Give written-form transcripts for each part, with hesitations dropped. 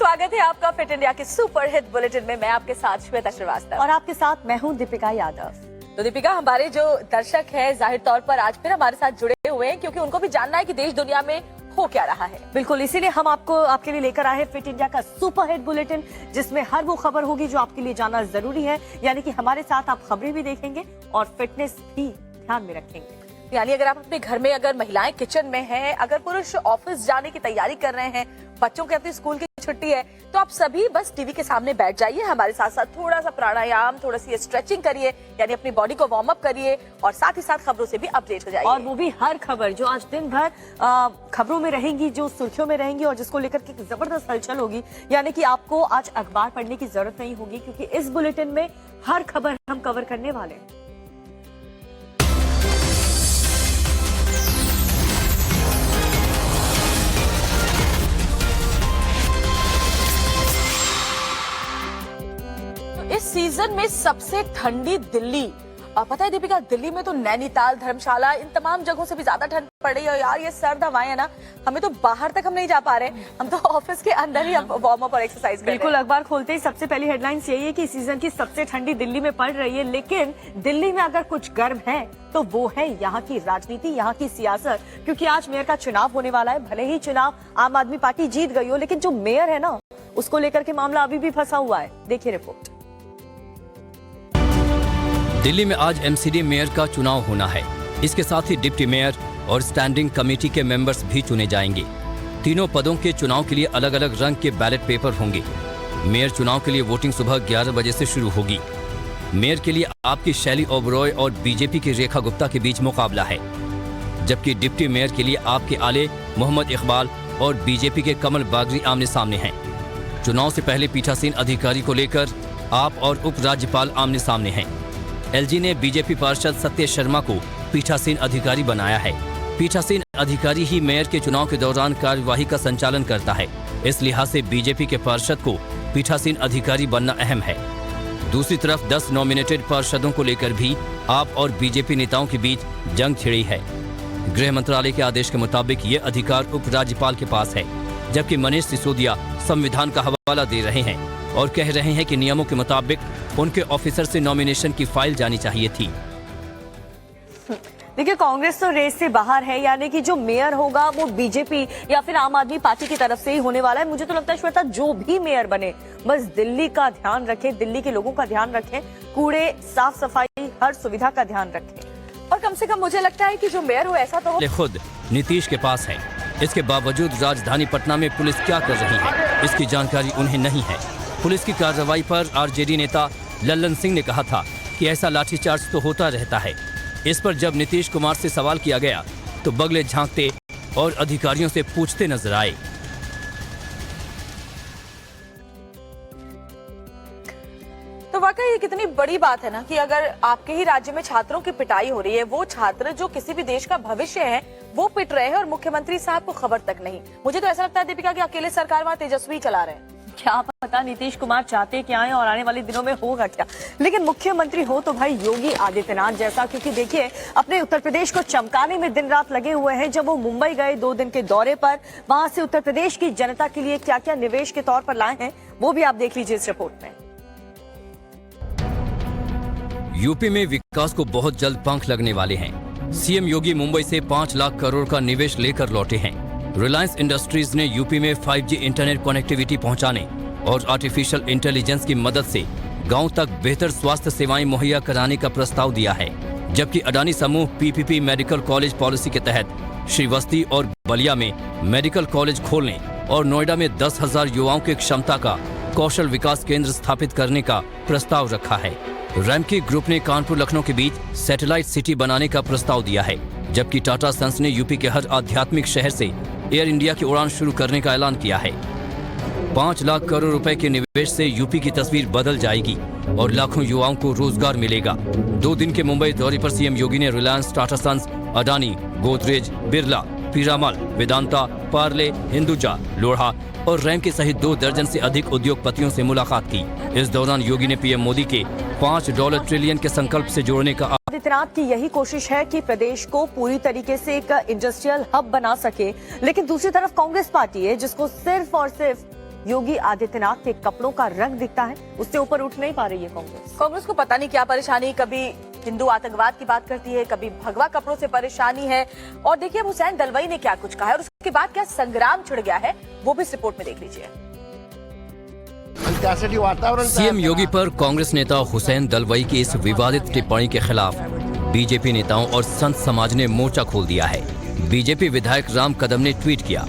स्वागत है आपका फिट इंडिया के सुपर हिट बुलेटिन में। मैं आपके साथ श्वेता श्रीवास्तव और आपके साथ मैं हूं दीपिका यादव। तो दीपिका, हमारे जो दर्शक है जाहिर तौर पर आज फिर हमारे साथ जुड़े हुए हैं क्योंकि उनको भी जानना है कि देश दुनिया में हो क्या रहा है। बिल्कुल, इसीलिए हम आपके लिए लेकर आए हैं फिट इंडिया का सुपर हिट बुलेटिन, जिसमें हर वो खबर होगी जो आपके लिए जानना जरूरी है। यानी कि हमारे साथ आप खबरें भी देखेंगे और फिटनेस भी ध्यान में रखेंगे। यानी अगर आप अपने घर में, अगर महिलाएं किचन में हैं, अगर पुरुष ऑफिस जाने की तैयारी कर रहे हैं, बच्चों के अपनी स्कूल की छुट्टी है, तो आप सभी बस टीवी के सामने बैठ जाइए। हमारे साथ साथ थोड़ा सा प्राणायाम, थोड़ा सी स्ट्रेचिंग करिए, यानी अपनी बॉडी को वार्म अप करिए और साथ ही साथ खबरों से भी अपडेट हो जाइए। और वो भी हर खबर जो आज दिन भर खबरों में रहेंगी, जो सुर्खियों में रहेंगी और जिसको लेकर के जबरदस्त हलचल होगी। यानी कि आपको आज अखबार पढ़ने की जरूरत नहीं होगी क्योंकि इस बुलेटिन में हर खबर हम कवर करने वाले हैं। इस सीजन में सबसे ठंडी दिल्ली। पता है दीपिका, दिल्ली में तो नैनीताल, धर्मशाला, इन तमाम जगहों से भी ज्यादा ठंड पड़ रही है। यार ये सर्द हवाएं है ना, हमें तो बाहर तक हम नहीं जा पा रहे, हम तो ऑफिस के अंदर ही वार्म अप और एक्सरसाइज कर रहे हैं। बिल्कुल, अखबार खोलते ही सबसे पहली हेडलाइंस यही है कि सीजन की सबसे ठंडी दिल्ली में पड़ रही है। लेकिन दिल्ली में अगर कुछ गर्म है तो वो है यहाँ की राजनीति, यहाँ की सियासत, क्योंकि आज मेयर का चुनाव होने वाला है। भले ही चुनाव आम आदमी पार्टी जीत गई हो, लेकिन जो मेयर है ना, उसको लेकर के मामला अभी भी फंसा हुआ है। देखिए रिपोर्ट। दिल्ली में आज एमसीडी मेयर का चुनाव होना है। इसके साथ ही डिप्टी मेयर और स्टैंडिंग कमेटी के मेंबर्स भी चुने जाएंगे। तीनों पदों के चुनाव के लिए अलग अलग रंग के बैलेट पेपर होंगे। मेयर चुनाव के लिए वोटिंग सुबह 11 बजे से शुरू होगी। मेयर के लिए आपकी शैली ओबरॉय और बीजेपी की रेखा गुप्ता के बीच मुकाबला है, जबकि डिप्टी मेयर के लिए आपके आले मोहम्मद इकबाल और बीजेपी के कमल बागरी आमने सामने हैं। चुनाव से पहले पीठासीन अधिकारी को लेकर आप और उपराज्यपाल आमने सामने हैं। एलजी ने बीजेपी पार्षद सत्य शर्मा को पीठासीन अधिकारी बनाया है। पीठासीन अधिकारी ही मेयर के चुनाव के दौरान कार्यवाही का संचालन करता है। इस लिहाज से बीजेपी के पार्षद को पीठासीन अधिकारी बनना अहम है। दूसरी तरफ 10 नॉमिनेटेड पार्षदों को लेकर भी आप और बीजेपी नेताओं के बीच जंग छिड़ी है। गृह मंत्रालय के आदेश के मुताबिक ये अधिकार उपराज्यपाल के पास है, जबकि मनीष सिसोदिया संविधान का हवाला दे रहे हैं और कह रहे हैं कि नियमों के मुताबिक उनके ऑफिसर से नॉमिनेशन की फाइल जानी चाहिए थी। देखिए, कांग्रेस तो रेस से बाहर है, यानी कि जो मेयर होगा वो बीजेपी या फिर आम आदमी पार्टी की तरफ से ही होने वाला है। मुझे तो लगता है श्वेता, जो भी मेयर बने बस दिल्ली का ध्यान रखे, दिल्ली के लोगों का ध्यान रखें, कूड़े, साफ सफाई, हर सुविधा का ध्यान रखें। और कम से कम मुझे लगता है कि जो मेयर हो ऐसा तो खुद नीतीश के पास है। इसके बावजूद राजधानी पटना में पुलिस क्या कर रही है, इसकी जानकारी उन्हें नहीं है। पुलिस की कार्रवाई पर आरजेडी नेता लल्लन सिंह ने कहा था कि ऐसा लाठीचार्ज तो होता रहता है। इस पर जब नीतीश कुमार से सवाल किया गया तो बगले झांकते और अधिकारियों से पूछते नजर आए। तो वाकई ये कितनी बड़ी बात है ना कि अगर आपके ही राज्य में छात्रों की पिटाई हो रही है, वो छात्र जो किसी भी देश का भविष्य है वो पिट रहे हैं और मुख्यमंत्री साहब को खबर तक नहीं। मुझे तो ऐसा लगता है दीपिका कि अकेले सरकार वहाँ तेजस्वी चला रहे हैं। क्या पता नीतीश कुमार चाहते क्या है और आने वाले दिनों में होगा क्या। लेकिन मुख्यमंत्री हो तो भाई योगी आदित्यनाथ जैसा, क्योंकि देखिए अपने उत्तर प्रदेश को चमकाने में दिन रात लगे हुए हैं। जब वो मुंबई गए 2 दिन के दौरे पर, वहां से उत्तर प्रदेश की जनता के लिए क्या क्या निवेश के तौर पर लाए हैं वो भी आप देख लीजिए इस रिपोर्ट में। यूपी में विकास को बहुत जल्द पंख लगने वाले हैं। सीएम योगी मुंबई से 5 लाख करोड़ का निवेश लेकर लौटे हैं। रिलायंस इंडस्ट्रीज ने यूपी में 5G इंटरनेट कनेक्टिविटी पहुंचाने और आर्टिफिशियल इंटेलिजेंस की मदद से गांव तक बेहतर स्वास्थ्य सेवाएं मुहैया कराने का प्रस्ताव दिया है। जबकि अडानी समूह पीपीपी मेडिकल कॉलेज पॉलिसी के तहत श्रीवस्ती और बलिया में मेडिकल कॉलेज खोलने और नोएडा में 10,000 युवाओं की क्षमता का कौशल विकास केंद्र स्थापित करने का प्रस्ताव रखा है। रैमकी ग्रुप ने कानपुर लखनऊ के बीच सैटेलाइट सिटी बनाने का प्रस्ताव दिया है, जबकि टाटा सन्स ने यूपी के हर आध्यात्मिक शहर से एयर इंडिया की उड़ान शुरू करने का ऐलान किया है। 5 लाख करोड़ रुपए के निवेश से यूपी की तस्वीर बदल जाएगी और लाखों युवाओं को रोजगार मिलेगा। 2 दिन के मुंबई दौरे पर सीएम योगी ने रिलायंस, टाटा सन्स, अडानी, गोदरेज, बिरला, पीरामल, वेदांता, पार्ले, हिंदुजा, लोढ़ा और रैमकी सहित 2 दर्जन से अधिक उद्योगपतियों से मुलाकात की। इस दौरान योगी ने पीएम मोदी के $5 ट्रिलियन के संकल्प से जोड़ने का। आदित्यनाथ की यही कोशिश है कि प्रदेश को पूरी तरीके से एक इंडस्ट्रियल हब बना सके, लेकिन दूसरी तरफ कांग्रेस पार्टी है जिसको सिर्फ और सिर्फ योगी आदित्यनाथ के कपड़ों का रंग दिखता है, उससे ऊपर उठ नहीं पा रही है कांग्रेस। कांग्रेस को पता नहीं क्या परेशानी, कभी हिंदू आतंकवाद की बात करती है, कभी भगवा कपड़ों से परेशानी है। और देखिए अब हुसैन दलवाई ने क्या कुछ कहा है और उसके बाद क्या संग्राम छिड़ गया है, वो भी इस रिपोर्ट में देख लीजिए। सीएम योगी पर कांग्रेस नेता हुसैन दलवाई की इस विवादित टिप्पणी के खिलाफ बीजेपी नेताओं और संत समाज ने मोर्चा खोल दिया है। बीजेपी विधायक राम कदम ने ट्वीट किया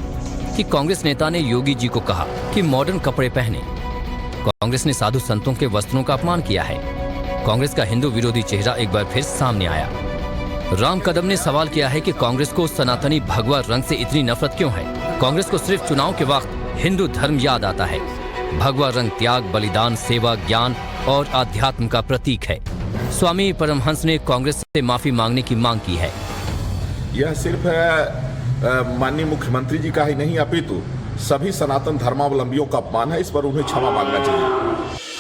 कि कांग्रेस नेता ने योगी जी को कहा कि मॉडर्न कपड़े पहने। कांग्रेस ने साधु संतों के वस्त्रों का अपमान किया है। कांग्रेस का हिंदू विरोधी चेहरा एक बार फिर सामने आया। राम कदम ने सवाल किया है कि कांग्रेस को सनातनी भगवा रंग से इतनी नफरत क्यों है। कांग्रेस को सिर्फ चुनाव के वक्त हिंदू धर्म याद आता है। भगवा रंग त्याग, बलिदान, सेवा, ज्ञान और आध्यात्म का प्रतीक है। स्वामी परमहंस ने कांग्रेस से माफी मांगने की मांग की है। यह सिर्फ माननीय मुख्यमंत्री जी का ही नहीं अपितु सभी सनातन धर्मावलंबियों का अपमान है। इस पर उन्हें क्षमा मांगना चाहिए।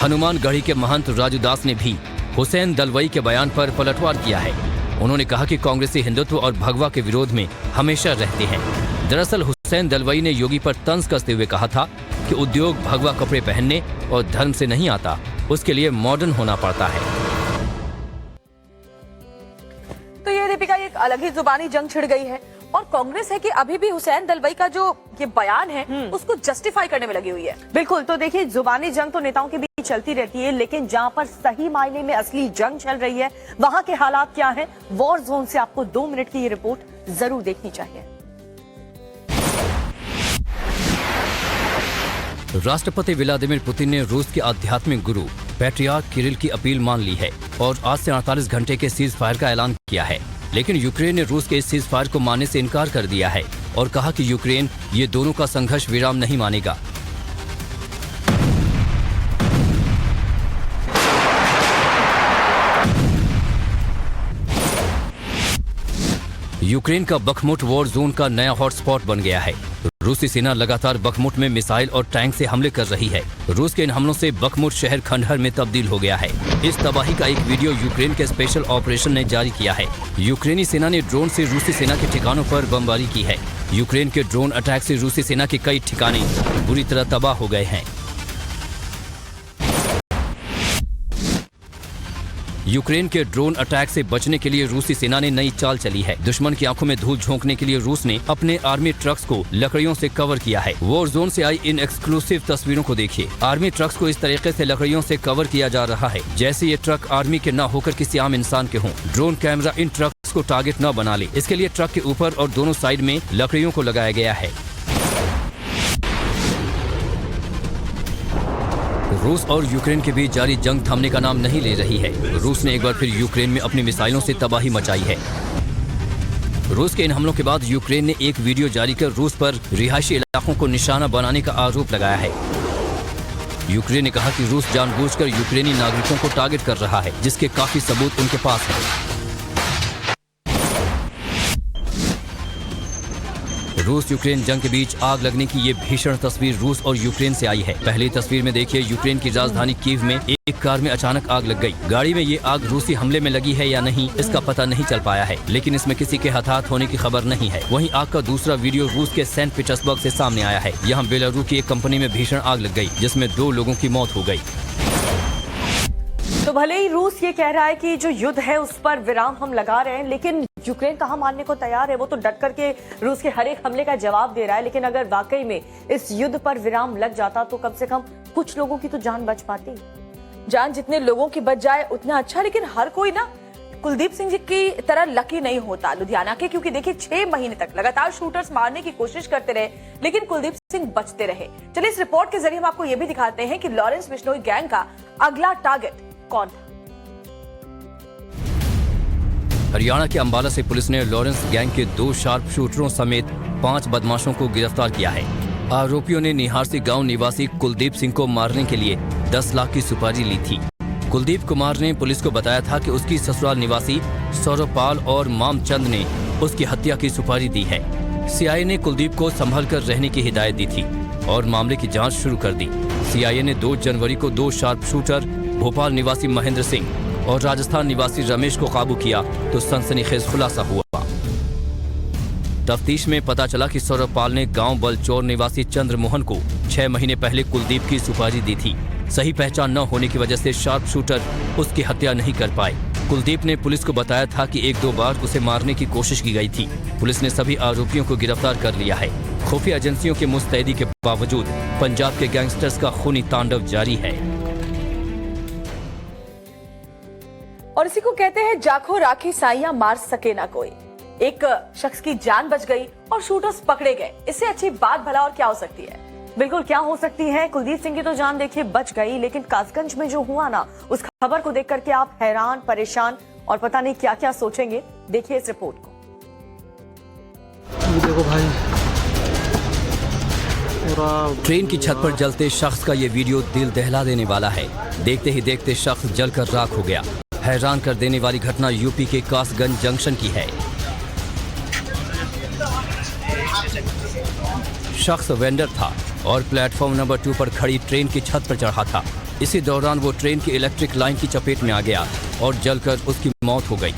हनुमानगढ़ी के महंत राजू दास ने भी हुसैन दलवाई के बयान पर पलटवार किया है। उन्होंने कहा कि कांग्रेसी हिंदुत्व और भगवा के विरोध में हमेशा रहते हैं। दरअसल हुसैन दलवाई ने योगी पर तंज कसते हुए कहा था कि उद्योग भगवा कपड़े पहनने और धर्म से नहीं आता, उसके लिए मॉडर्न होना पड़ता है। तो ये दीपिका एक अलग ही जुबानी जंग छिड़ गई है और कांग्रेस है कि अभी भी हुसैन दलवाई का जो ये बयान है उसको जस्टिफाई करने में लगी हुई है। बिल्कुल, तो देखिए जुबानी जंग तो नेताओं के बीच चलती रहती है, लेकिन जहां पर सही मायने में असली जंग चल रही है वहां के हालात क्या हैं, वॉर जोन से आपको 2 मिनट की ये रिपोर्ट जरूर देखनी चाहिए। राष्ट्रपति व्लादिमीर पुतिन ने रूस के आध्यात्मिक गुरु पैट्रियार्क किरिल की अपील मान ली है और आज से 48 घंटे के सीज फायर का ऐलान किया है। लेकिन यूक्रेन ने रूस के इस सीज फायर को मानने से इनकार कर दिया है और कहा कि यूक्रेन ये दोनों का संघर्ष विराम नहीं मानेगा। यूक्रेन का बखमुट वॉर जोन का नया हॉटस्पॉट बन गया है। रूसी सेना लगातार बखमुट में मिसाइल और टैंक से हमले कर रही है। रूस के इन हमलों से बखमुट शहर खंडहर में तब्दील हो गया है। इस तबाही का एक वीडियो यूक्रेन के स्पेशल ऑपरेशन ने जारी किया है। यूक्रेनी सेना ने ड्रोन से रूसी सेना के ठिकानों पर बमबारी की है। यूक्रेन के ड्रोन अटैक से रूसी सेना के कई ठिकाने बुरी तरह तबाह हो गए हैं। यूक्रेन के ड्रोन अटैक से बचने के लिए रूसी सेना ने नई चाल चली है। दुश्मन की आंखों में धूल झोंकने के लिए रूस ने अपने आर्मी ट्रक्स को लकड़ियों से कवर किया है। वॉर जोन से आई इन एक्सक्लूसिव तस्वीरों को देखिए। आर्मी ट्रक्स को इस तरीके से लकड़ियों से कवर किया जा रहा है जैसे ये ट्रक आर्मी के न होकर किसी आम इंसान के हों। ड्रोन कैमरा इन ट्रक्स को टारगेट न बना ले, इसके लिए ट्रक के ऊपर और दोनों साइड में लकड़ियों को लगाया गया है। रूस और यूक्रेन के बीच जारी जंग थमने का नाम नहीं ले रही है। रूस ने एक बार फिर यूक्रेन में अपनी मिसाइलों से तबाही मचाई है। रूस के इन हमलों के बाद यूक्रेन ने एक वीडियो जारी कर रूस पर रिहायशी इलाकों को निशाना बनाने का आरोप लगाया है। यूक्रेन ने कहा कि रूस जानबूझकर यूक्रेनी नागरिकों को टारगेट कर रहा है, जिसके काफी सबूत उनके पास है। रूस यूक्रेन जंग के बीच आग लगने की ये भीषण तस्वीर रूस और यूक्रेन से आई है। पहली तस्वीर में देखिए यूक्रेन की राजधानी कीव में एक कार में अचानक आग लग गई। गाड़ी में ये आग रूसी हमले में लगी है या नहीं, इसका पता नहीं चल पाया है, लेकिन इसमें किसी के हताहत होने की खबर नहीं है। वहीं आग का दूसरा वीडियो रूस के सेंट पीटर्सबर्ग से सामने आया है। यहाँ बेलारूस की एक कंपनी में भीषण आग लग गई, जिसमें 2 लोगों की मौत हो गई। तो भले ही रूस ये कह रहा है कि जो युद्ध है उस पर विराम हम लगा रहे हैं, लेकिन यूक्रेन कहाँ मानने को तैयार है। वो तो डट करके रूस के हर एक हमले का जवाब दे रहा है। लेकिन अगर वाकई में इस युद्ध पर विराम लग जाता तो कम से कम कुछ लोगों की तो जान बच पाती। जान जितने लोगों की बच जाए उतना अच्छा, लेकिन हर कोई ना कुलदीप सिंह जी की तरह लकी नहीं होता लुधियाना के, क्योंकि देखिए 6 महीने तक लगातार शूटर्स मारने की कोशिश करते रहे, लेकिन कुलदीप सिंह बचते रहे। चलिए इस रिपोर्ट के जरिए हम आपको ये भी दिखाते हैं कि लॉरेंस बिश्नोई गैंग का अगला टारगेट कौन था। हरियाणा के अंबाला से पुलिस ने लॉरेंस गैंग के 2 शार्प शूटरों समेत 5 बदमाशों को गिरफ्तार किया है। आरोपियों ने निहारसी गांव निवासी कुलदीप सिंह को मारने के लिए 10 लाख की सुपारी ली थी। कुलदीप कुमार ने पुलिस को बताया था कि उसकी ससुराल निवासी सौरभपाल और मामचंद ने उसकी हत्या की सुपारी दी है। सीआईए ने कुलदीप को संभल कर रहने की हिदायत दी थी और मामले की जांच शुरू कर दी। सीआईए ने 2 जनवरी को 2 शार्प शूटर भोपाल निवासी महेंद्र सिंह और राजस्थान निवासी रमेश को काबू किया तो सनसनीखेज खुलासा हुआ। तफ्तीश में पता चला कि सौरभपाल ने गांव बलचौर निवासी चंद्रमोहन को 6 महीने पहले कुलदीप की सुपारी दी थी। सही पहचान न होने की वजह से शार्प शूटर उसकी हत्या नहीं कर पाए। कुलदीप ने पुलिस को बताया था कि 1-2 बार उसे मारने की कोशिश की गई थी। पुलिस ने सभी आरोपियों को गिरफ्तार कर लिया है। खुफिया एजेंसियों की मुस्तैदी के बावजूद पंजाब के गैंगस्टर्स का खूनी तांडव जारी है। और इसी को कहते हैं जाखो राखी साइयां मार सके ना कोई। एक शख्स की जान बच गई और शूटर्स पकड़े गए। इससे अच्छी बात भला और क्या हो सकती है? बिल्कुल क्या हो सकती है। कुलदीप सिंह की तो जान देखिए बच गई, लेकिन कासगंज में जो हुआ ना, उस खबर को देख करके आप हैरान, परेशान और पता नहीं क्या क्या सोचेंगे। देखिए इस रिपोर्ट को। देखो भाई, ट्रेन की छत पर जलते शख्स का ये वीडियो दिल दहला देने वाला है। देखते ही देखते शख्स जलकर राख हो गया। हैरान कर देने वाली घटना यूपी के कासगंज जंक्शन की है। शख्स वेंडर था और प्लेटफॉर्म नंबर 2 पर खड़ी ट्रेन की छत पर चढ़ा था। इसी दौरान वो ट्रेन की इलेक्ट्रिक लाइन की चपेट में आ गया और जलकर उसकी मौत हो गई।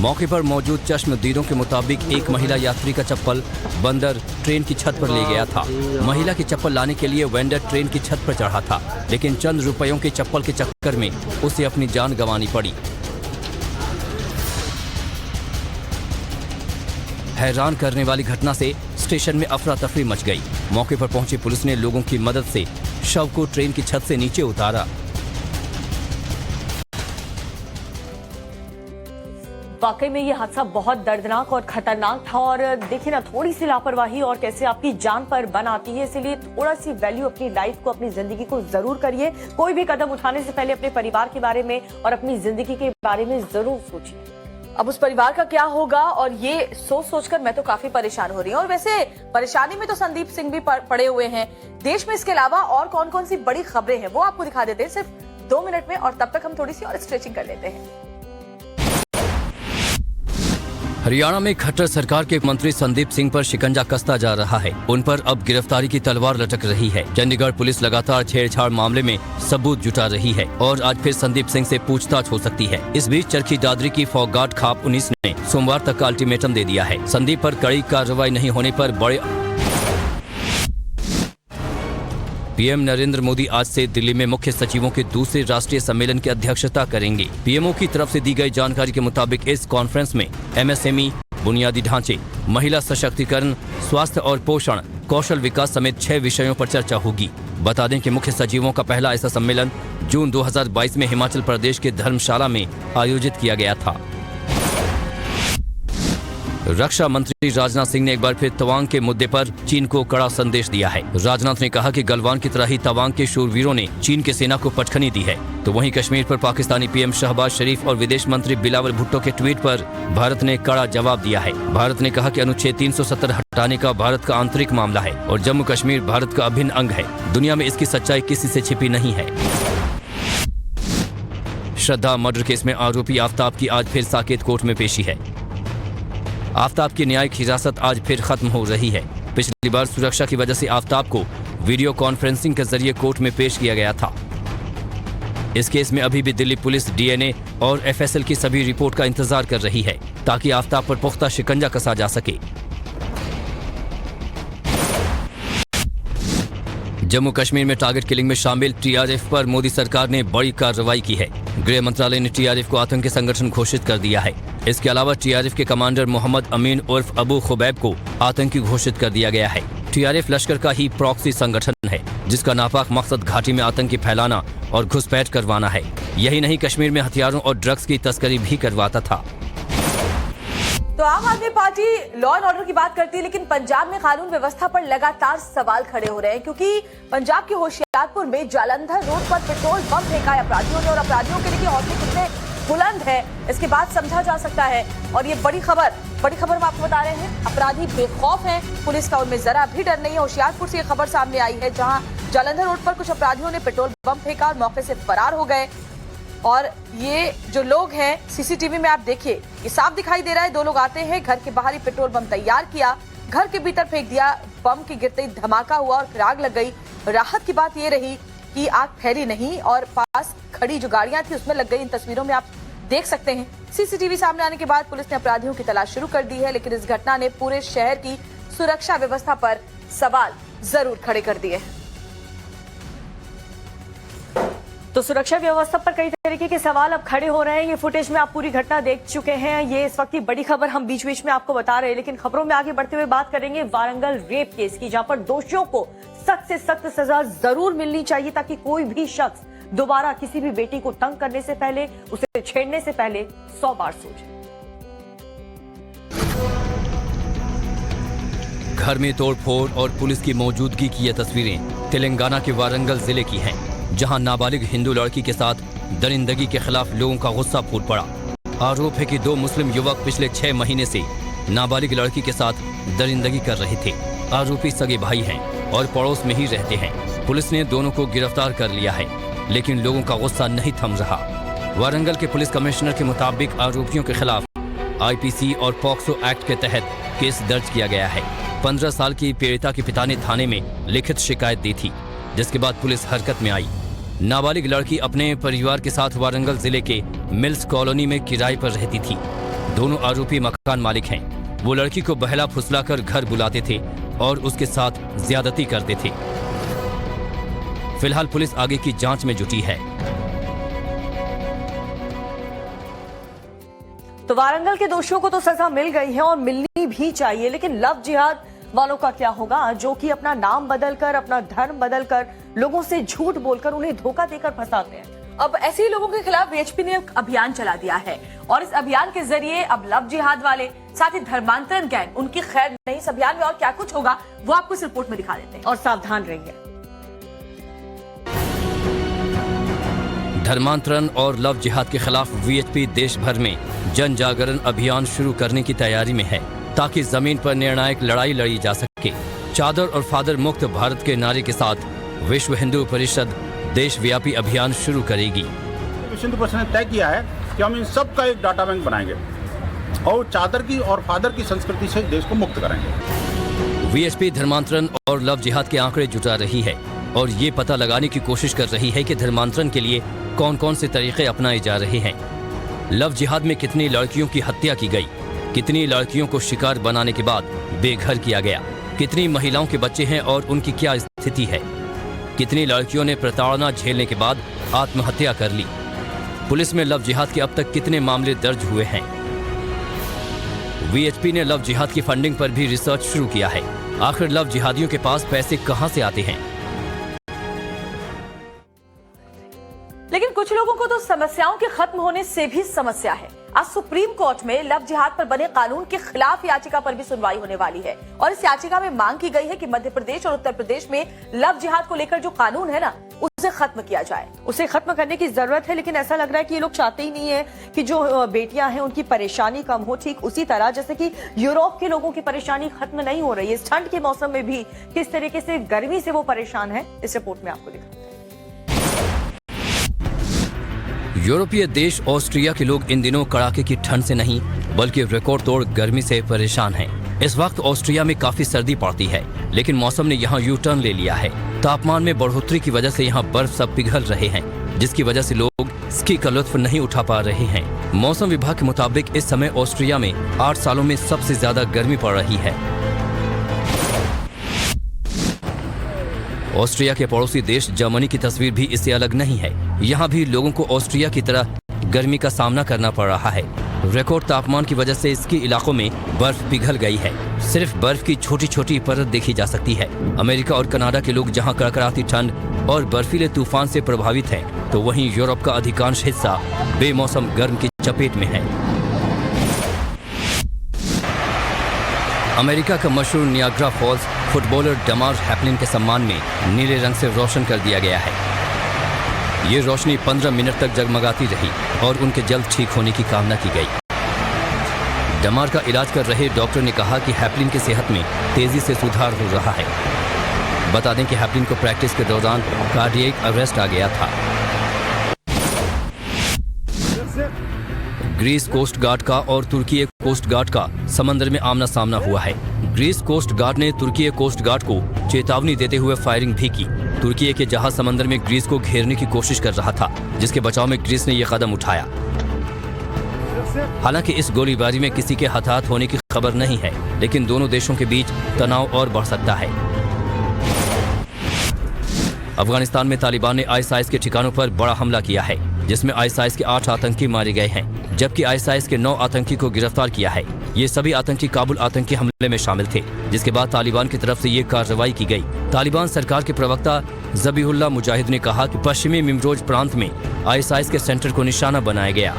मौके पर मौजूद चश्मदीदों के मुताबिक एक महिला यात्री का चप्पल बंदर ट्रेन की छत पर ले गया था। महिला की चप्पल लाने के लिए वेंडर ट्रेन की छत पर चढ़ा था, लेकिन चंद रुपयों के चप्पल के चक्कर में उसे अपनी जान गंवानी पड़ी। हैरान करने वाली घटना से स्टेशन में अफरा तफरी मच गई। मौके पर पहुंची पुलिस ने लोगों की मदद से शव को ट्रेन की छत से नीचे उतारा। वाकई में ये हादसा बहुत दर्दनाक और खतरनाक था। और देखिए ना, थोड़ी सी लापरवाही और कैसे आपकी जान पर बन आती है। इसलिए थोड़ा सी वैल्यू अपनी लाइफ को, अपनी जिंदगी को जरूर करिए। कोई भी कदम उठाने से पहले अपने परिवार के बारे में और अपनी जिंदगी के बारे में जरूर सोचिए। अब उस परिवार का क्या होगा, और ये सोच सोचकर मैं तो काफी परेशान हो रही हूँ। और वैसे परेशानी में तो संदीप सिंह भी पड़े हुए हैं। देश में इसके अलावा और कौन कौन सी बड़ी खबरें हैं वो आपको दिखा देते हैं सिर्फ 2 मिनट में, और तब तक हम थोड़ी सी और स्ट्रेचिंग कर लेते हैं। हरियाणा में खट्टर सरकार के मंत्री संदीप सिंह पर शिकंजा कसता जा रहा है। उन पर अब गिरफ्तारी की तलवार लटक रही है। चंडीगढ़ पुलिस लगातार छेड़छाड़ मामले में सबूत जुटा रही है और आज फिर संदीप सिंह से पूछताछ हो सकती है। इस बीच चरखी दादरी की फौगाट खाप 19 ने सोमवार तक का अल्टीमेटम दे दिया है। संदीप पर कड़ी कार्रवाई नहीं होने पर बड़े पीएम नरेंद्र मोदी आज से दिल्ली में मुख्य सचिवों के दूसरे राष्ट्रीय सम्मेलन की अध्यक्षता करेंगे। पीएमओ की तरफ से दी गई जानकारी के मुताबिक इस कॉन्फ्रेंस में एमएसएमई, बुनियादी ढांचे, महिला सशक्तिकरण, स्वास्थ्य और पोषण, कौशल विकास समेत 6 विषयों पर चर्चा होगी। बता दें कि मुख्य सचिवों का पहला ऐसा सम्मेलन जून 2022 में हिमाचल प्रदेश के धर्मशाला में आयोजित किया गया था। रक्षा मंत्री राजनाथ सिंह ने एक बार फिर तवांग के मुद्दे पर चीन को कड़ा संदेश दिया है। राजनाथ ने कहा कि गलवान की तरह ही तवांग के शूरवीरों ने चीन के सेना को पटखनी दी है। तो वहीं कश्मीर पर पाकिस्तानी पीएम शहबाज शरीफ और विदेश मंत्री बिलावल भुट्टो के ट्वीट पर भारत ने कड़ा जवाब दिया है। भारत ने कहा कि अनुच्छेद 370 हटाने का भारत का आंतरिक मामला है और जम्मू कश्मीर भारत का अभिन्न अंग है। दुनिया में इसकी सच्चाई किसी से छिपी नहीं है। श्रद्धा मर्डर केस में आरोपी आफ्ताब की आज फिर साकेत कोर्ट में पेशी है। आफ्ताब की न्यायिक हिरासत आज फिर खत्म हो रही है। पिछली बार सुरक्षा की वजह से आफ्ताब को वीडियो कॉन्फ्रेंसिंग के जरिए कोर्ट में पेश किया गया था। इस केस में अभी भी दिल्ली पुलिस डीएनए और एफएसएल की सभी रिपोर्ट का इंतजार कर रही है ताकि आफ्ताब पर पुख्ता शिकंजा कसा जा सके। जम्मू कश्मीर में टारगेट किलिंग में शामिल टीआरएफ पर मोदी सरकार ने बड़ी कार्रवाई की है। गृह मंत्रालय ने टीआरएफ को आतंकी संगठन घोषित कर दिया है। इसके अलावा टीआरएफ के कमांडर मोहम्मद अमीन उर्फ अबू खुबैब को आतंकी घोषित कर दिया गया है। टीआरएफ लश्कर का ही प्रॉक्सी संगठन है जिसका नापाक मकसद घाटी में आतंकी फैलाना और घुसपैठ करवाना है। यही नहीं, कश्मीर में हथियारों और ड्रग्स की तस्करी भी करवाता था। तो आम आदमी पार्टी लॉ एंड ऑर्डर की बात करती है, लेकिन पंजाब में कानून व्यवस्था पर लगातार सवाल खड़े हो रहे हैं क्योंकि पंजाब के होशियारपुर में जालंधर रोड पर पेट्रोल बम फेंका है अपराधियों ने। और अपराधियों के लिए हौसले कितने बुलंद है इसके बाद समझा जा सकता है। और ये बड़ी खबर हम आपको बता रहे हैं। अपराधी बेखौफ हैं, पुलिस का उनमें जरा भी डर नहीं है। होशियारपुर से ये खबर सामने आई है जहां जालंधर रोड पर कुछ अपराधियों ने पेट्रोल बम फेंका और मौके से फरार हो गए। और ये जो लोग हैं, सीसीटीवी में आप देखिए, ये साफ दिखाई दे रहा है। 2 लोग आते हैं, घर के बाहर ही पेट्रोल बम तैयार किया, घर के भीतर फेंक दिया। बम की गिरते ही धमाका हुआ और फिर आग लग गई। राहत की बात ये रही कि आग फैली नहीं और पास खड़ी जो गाड़ियां थी उसमें लग गई। इन तस्वीरों में आप देख सकते हैं। सीसीटीवी सामने आने के बाद पुलिस ने अपराधियों की तलाश शुरू कर दी है, लेकिन इस घटना ने पूरे शहर की सुरक्षा व्यवस्था पर सवाल जरूर खड़े कर दिए हैं। तो सुरक्षा व्यवस्था पर कई तरीके के सवाल अब खड़े हो रहे हैं। ये फुटेज में आप पूरी घटना देख चुके हैं। ये इस वक्त की बड़ी खबर हम बीच बीच में आपको बता रहे हैं, लेकिन खबरों में आगे बढ़ते हुए बात करेंगे वारंगल रेप केस की, जहां पर दोषियों को सख्त से सख्त सजा जरूर मिलनी चाहिए, ताकि कोई भी शख्स दोबारा किसी भी बेटी को तंग करने से पहले, उसे छेड़ने से पहले 100 बार सोचे। घर में तोड़फोड़ और पुलिस की मौजूदगी की ये तस्वीरें तेलंगाना के वारंगल जिले की हैं, जहां नाबालिग हिंदू लड़की के साथ दरिंदगी के खिलाफ लोगों का गुस्सा फूट पड़ा। आरोप है कि 2 मुस्लिम युवक पिछले 6 महीने से नाबालिग लड़की के साथ दरिंदगी कर रहे थे। आरोपी सगे भाई हैं और पड़ोस में ही रहते हैं। पुलिस ने दोनों को गिरफ्तार कर लिया है, लेकिन लोगों का गुस्सा नहीं थम रहा। वारंगल के पुलिस कमिश्नर के मुताबिक आरोपियों के खिलाफ आईपीसी और पॉक्सो एक्ट के तहत केस दर्ज किया गया है। 15 साल की पीड़िता के पिता ने थाने में लिखित शिकायत दी थी, जिसके बाद पुलिस हरकत में आई। नाबालिग लड़की अपने परिवार के साथ वारंगल जिले के मिल्स कॉलोनी में किराए पर रहती थी। दोनों आरोपी मकान मालिक हैं। वो लड़की को बहला फुसलाकर घर बुलाते थे और उसके साथ ज्यादती करते थे। फिलहाल पुलिस आगे की जांच में जुटी है। तो वारंगल के दोषियों को तो सजा मिल गई है और मिलनी भी चाहिए, लेकिन लव जिहाद वालों का क्या होगा, जो कि अपना नाम बदलकर, अपना धर्म बदलकर, लोगों से झूठ बोलकर, उन्हें धोखा देकर फंसाते हैं। अब ऐसे ही लोगों के खिलाफ बीएचपी ने एक अभियान चला दिया है, और इस अभियान के जरिए अब लव जिहाद वाले, साथ ही धर्मांतरण गैंग, उनकी खैर नहीं। इस अभियान में और क्या कुछ होगा वो आपको इस रिपोर्ट में दिखा देते हैं, और सावधान रहिए। धर्मांतरण और लव जिहाद के खिलाफ वीएचपी देश भर में जन जागरण अभियान शुरू करने की तैयारी में है, ताकि जमीन पर निर्णायक लड़ाई लड़ी जा सके। चादर और फादर मुक्त भारत के नारे के साथ विश्व हिंदू परिषद देशव्यापी अभियान शुरू करेगी। विश्व हिंदू परिषद ने तय किया है कि हम इन सब का एक डाटा बैंक बनाएंगे और चादर की और फादर की संस्कृति से देश को मुक्त करेंगे। वीएचपी धर्मांतरण और लव जिहाद के आंकड़े जुटा रही है और ये पता लगाने की कोशिश कर रही है कि धर्मांतरण के लिए कौन कौन से तरीके अपनाए जा रहे हैं। लव जिहाद में कितनी लड़कियों की हत्या की गई, कितनी लड़कियों को शिकार बनाने के बाद बेघर किया गया, कितनी महिलाओं के बच्चे हैं और उनकी क्या स्थिति है, कितनी लड़कियों ने प्रताड़ना झेलने के बाद आत्महत्या कर ली। पुलिस में लव जिहाद के अब तक कितने मामले दर्ज हुए हैं। वीएचपी ने लव जिहाद की फंडिंग पर भी रिसर्च शुरू किया है। आखिर लव जिहादियों के पास पैसे कहां से आते हैं। लेकिन कुछ लोगों को तो समस्याओं के खत्म होने से भी समस्या है। आज सुप्रीम कोर्ट में लव जिहाद पर बने कानून के खिलाफ याचिका पर भी सुनवाई होने वाली है, और इस याचिका में मांग की गई है कि मध्य प्रदेश और उत्तर प्रदेश में लव जिहाद को लेकर जो कानून है ना, उसे खत्म किया जाए। उसे खत्म करने की जरूरत है, लेकिन ऐसा लग रहा है कि ये लोग चाहते ही नहीं है कि जो बेटियां हैं उनकी परेशानी कम हो। ठीक उसी तरह जैसे कि यूरोप के लोगों की परेशानी खत्म नहीं हो रही है, इस ठंड के मौसम में भी किस तरीके से गर्मी से वो परेशान है, इस रिपोर्ट में आपको दिखाते हैं। यूरोपीय देश ऑस्ट्रिया के लोग इन दिनों कड़ाके की ठंड से नहीं बल्कि रिकॉर्ड तोड़ गर्मी से परेशान हैं। इस वक्त ऑस्ट्रिया में काफी सर्दी पड़ती है, लेकिन मौसम ने यहाँ यू टर्न ले लिया है। तापमान में बढ़ोतरी की वजह से यहाँ बर्फ सब पिघल रहे हैं, जिसकी वजह से लोग स्की का लुत्फ नहीं उठा पा रहे हैं। मौसम विभाग के मुताबिक इस समय ऑस्ट्रिया में 8 सालों में सबसे ज्यादा गर्मी पड़ रही है। ऑस्ट्रिया के पड़ोसी देश जर्मनी की तस्वीर भी इससे अलग नहीं है। यहाँ भी लोगों को ऑस्ट्रिया की तरह गर्मी का सामना करना पड़ रहा है। रिकॉर्ड तापमान की वजह से इसके इलाकों में बर्फ पिघल गई है। सिर्फ बर्फ की छोटी छोटी परत देखी जा सकती है। अमेरिका और कनाडा के लोग जहाँ कड़कड़ाती ठंड और बर्फीले तूफान से प्रभावित हैं, तो वहीं यूरोप का अधिकांश हिस्सा बेमौसम गर्म की चपेट में है। अमेरिका का मशहूर नियाग्रा फॉल्स फुटबॉलर डमार हैपलिन के सम्मान में नीले रंग से रोशन कर दिया गया है। ये रोशनी 15 मिनट तक जगमगाती रही और उनके जल्द ठीक होने की कामना की गई। डमार का इलाज कर रहे डॉक्टर ने कहा कि हैपलिन की सेहत में तेजी से सुधार हो रहा है। बता दें कि हैपलिन को प्रैक्टिस के दौरान कार्डियक अरेस्ट आ गया था। ग्रीस कोस्ट गार्ड का और तुर्की कोस्ट गार्ड का समंदर में आमना सामना हुआ है। ग्रीस कोस्ट गार्ड ने तुर्की कोस्ट गार्ड को चेतावनी देते हुए फायरिंग भी की। तुर्की के जहाज समंदर में ग्रीस को घेरने की कोशिश कर रहा था, जिसके बचाव में ग्रीस ने यह कदम उठाया। हालांकि इस गोलीबारी में किसी के हताहत होने की खबर नहीं है, लेकिन दोनों देशों के बीच तनाव और बढ़ सकता है। अफगानिस्तान में तालिबान ने आईएसआईएस के ठिकानों पर बड़ा हमला किया है, जिसमें आईएसआईएस के 8 आतंकी मारे गए हैं, जबकि आईएसआईएस के 9 आतंकी को गिरफ्तार किया है। ये सभी आतंकी काबुल आतंकी हमले में शामिल थे, जिसके बाद तालिबान की तरफ से ये कार्रवाई की गई। तालिबान सरकार के प्रवक्ता ज़बीहुल्लाह मुजाहिद ने कहा कि पश्चिमी निमरोज प्रांत में आईएसआईएस के सेंटर को निशाना बनाया गया।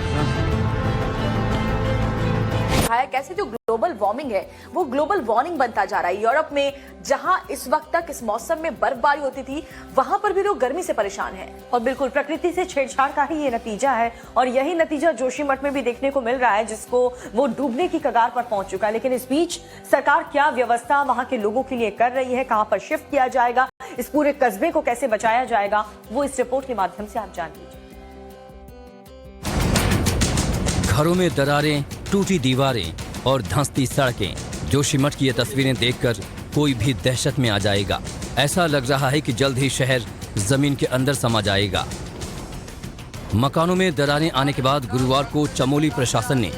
कैसे जो ग्लोबल वार्मिंग है वो ग्लोबल वार्निंग बनता जा रहा है। यूरोप में जहां इस वक्त तक इस मौसम में बर्फबारी होती थी, वहां पर भी लोग गर्मी से परेशान हैं। और बिल्कुल प्रकृति से छेड़छाड़ का ही ये नतीजा है, और यही नतीजा जोशीमठ में भी देखने को मिल रहा है, जिसको वो डूबने की कगार पर पहुंच चुका है। लेकिन इस बीच सरकार क्या व्यवस्था वहां के लोगों के लिए कर रही है, कहां पर शिफ्ट किया जाएगा, इस पूरे कस्बे को कैसे बचाया जाएगा, वो इस रिपोर्ट के माध्यम से आप जान लीजिए। घरों में दरारें, टूटी दीवारें और धंसती सड़कें। जोशीमठ की ये तस्वीरें देखकर कोई भी दहशत में आ जाएगा। ऐसा लग रहा है कि जल्द ही शहर जमीन के अंदर समा जाएगा। मकानों में दरारें आने के बाद गुरुवार को चमोली प्रशासन ने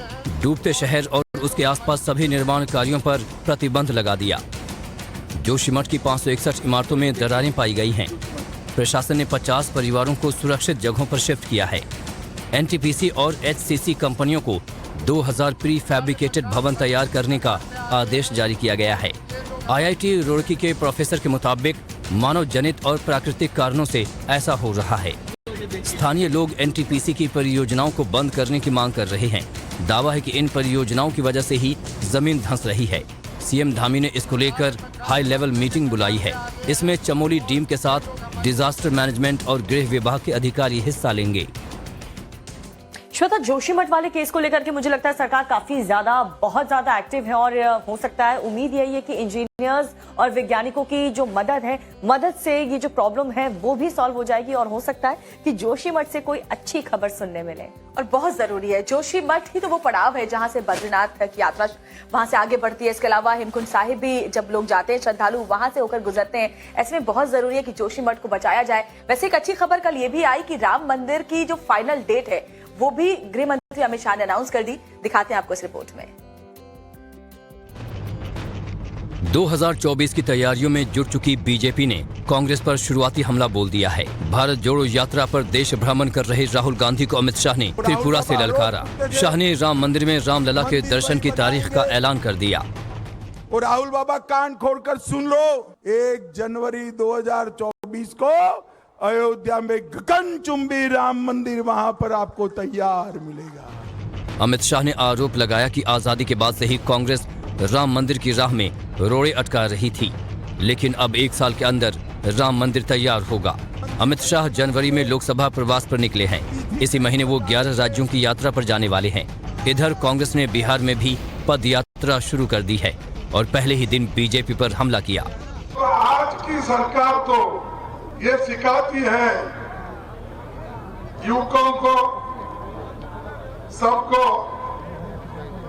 डूबते शहर और उसके आसपास सभी निर्माण कार्यों पर प्रतिबंध लगा दिया। जोशीमठ की 561 इमारतों में दरारें पाई गई हैं। प्रशासन ने 50 परिवारों को सुरक्षित जगहों पर शिफ्ट किया है। एनटीपीसी और एचसीसी कंपनियों को 2000 प्री फैब्रिकेटेड भवन तैयार करने का आदेश जारी किया गया है। आईआईटी रुड़की के प्रोफेसर के मुताबिक मानव जनित और प्राकृतिक कारणों से ऐसा हो रहा है। स्थानीय लोग एनटीपीसी की परियोजनाओं को बंद करने की मांग कर रहे हैं। दावा है कि इन परियोजनाओं की वजह से ही जमीन धंस रही है। सीएम धामी ने इसको लेकर हाई लेवल मीटिंग बुलाई है। इसमें चमोली टीम के साथ डिजास्टर मैनेजमेंट और गृह विभाग के अधिकारी हिस्सा लेंगे। श्वेता, जोशीमठ वाले केस को लेकर के मुझे लगता है सरकार काफी बहुत ज्यादा एक्टिव है, और हो सकता है उम्मीद यही है कि इंजीनियर्स और वैज्ञानिकों की जो मदद से ये जो प्रॉब्लम है वो भी सॉल्व हो जाएगी, और हो सकता है कि जोशीमठ से कोई अच्छी खबर सुनने मिले। और बहुत जरूरी है, जोशीमठ ही तो वो पड़ाव है जहां से बद्रीनाथ तक यात्रा वहां से आगे बढ़ती है। इसके अलावा हेमकुंड साहिब भी जब लोग जाते हैं, श्रद्धालु वहां से होकर गुजरते हैं। ऐसे में बहुत जरूरी है कि जोशीमठ को बचाया जाए। वैसे एक अच्छी खबर कल ये भी आई कि राम मंदिर की जो फाइनल डेट है वो भी गृह मंत्री अमित शाह ने अनाउंस कर दी। दिखाते हैं आपको इस रिपोर्ट में। 2024 की तैयारियों में जुट चुकी बीजेपी ने कांग्रेस पर शुरुआती हमला बोल दिया है। भारत जोड़ो यात्रा पर देश भ्रमण कर रहे राहुल गांधी को अमित शाह ने त्रिपुरा से ललकारा। शाह ने राम मंदिर में रामलला के दर्शन की तारीख का ऐलान कर दिया। और राहुल बाबा कान खोलकर सुन लो, 1 जनवरी 2024 को अयोध्या में गगनचुंबी राम मंदिर वहां पर आपको तैयार मिलेगा। अमित शाह ने आरोप लगाया कि आजादी के बाद से ही कांग्रेस राम मंदिर की राह में रोड़े अटका रही थी, लेकिन अब 1 साल के अंदर राम मंदिर तैयार होगा। अमित शाह जनवरी में लोकसभा प्रवास पर निकले हैं। इसी महीने वो 11 राज्यों की यात्रा पर जाने वाले हैं। इधर कांग्रेस ने बिहार में भी पद यात्रा शुरू कर दी है और पहले ही दिन बीजेपी पर हमला किया। तो आज की सरकार तो ये सिखाती है युवकों को, सबको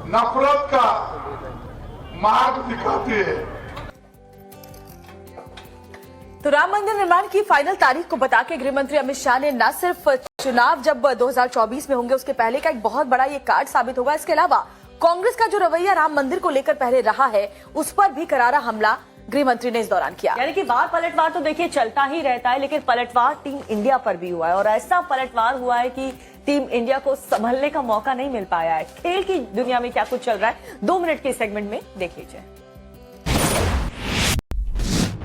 नफरत का मार्ग दिखाती है। तो राम मंदिर निर्माण की फाइनल तारीख को बता के गृह मंत्री अमित शाह ने न सिर्फ चुनाव जब 2024 में होंगे उसके पहले का एक बहुत बड़ा ये कार्ड साबित होगा, इसके अलावा कांग्रेस का जो रवैया राम मंदिर को लेकर पहले रहा है उस पर भी करारा हमला गृह मंत्री ने इस दौरान किया। यानी कि बार पलटवार तो देखिए चलता ही रहता है, लेकिन पलटवार टीम इंडिया पर भी हुआ है, और ऐसा पलटवार हुआ है कि टीम इंडिया को संभलने का मौका नहीं मिल पाया है। खेल की दुनिया में क्या कुछ चल रहा है 2 मिनट के सेगमेंट में देख लीजिए।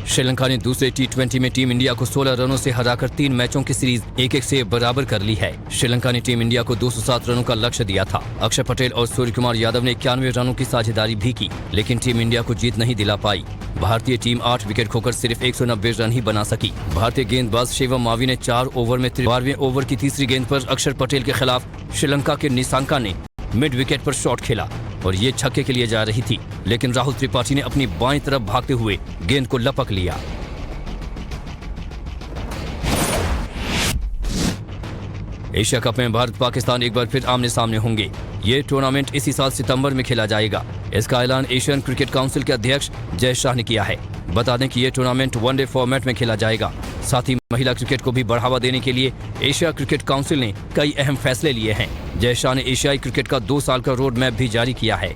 श्रीलंका ने दूसरे T20 में टीम इंडिया को 16 रनों से हराकर 3 मैचों की सीरीज 1-1 से बराबर कर ली है। श्रीलंका ने टीम इंडिया को 207 रनों का लक्ष्य दिया था। अक्षर पटेल और सूर्य कुमार यादव ने 91 रनों की साझेदारी भी की, लेकिन टीम इंडिया को जीत नहीं दिला पाई। भारतीय टीम 8 विकेट खोकर सिर्फ 190 रन ही बना सकी। भारतीय गेंदबाज शिवम मावी ने 4 ओवर में 12वें ओवर की तीसरी गेंद पर अक्षर पटेल के खिलाफ श्रीलंका के निशांका ने मिड विकेट पर शॉट खेला और ये छक्के के लिए जा रही थी, लेकिन राहुल त्रिपाठी ने अपनी बाईं तरफ भागते हुए गेंद को लपक लिया। एशिया कप में भारत पाकिस्तान एक बार फिर आमने सामने होंगे। ये टूर्नामेंट इसी साल सितंबर में खेला जाएगा। इसका ऐलान एशियन क्रिकेट काउंसिल के अध्यक्ष जय शाह ने किया है। बता दें कि ये टूर्नामेंट वनडे फॉर्मेट में खेला जाएगा। साथ ही महिला क्रिकेट को भी बढ़ावा देने के लिए एशिया क्रिकेट काउंसिल ने कई अहम फैसले लिए हैं। जय शाह ने एशियाई क्रिकेट का 2 साल का रोड मैप भी जारी किया है।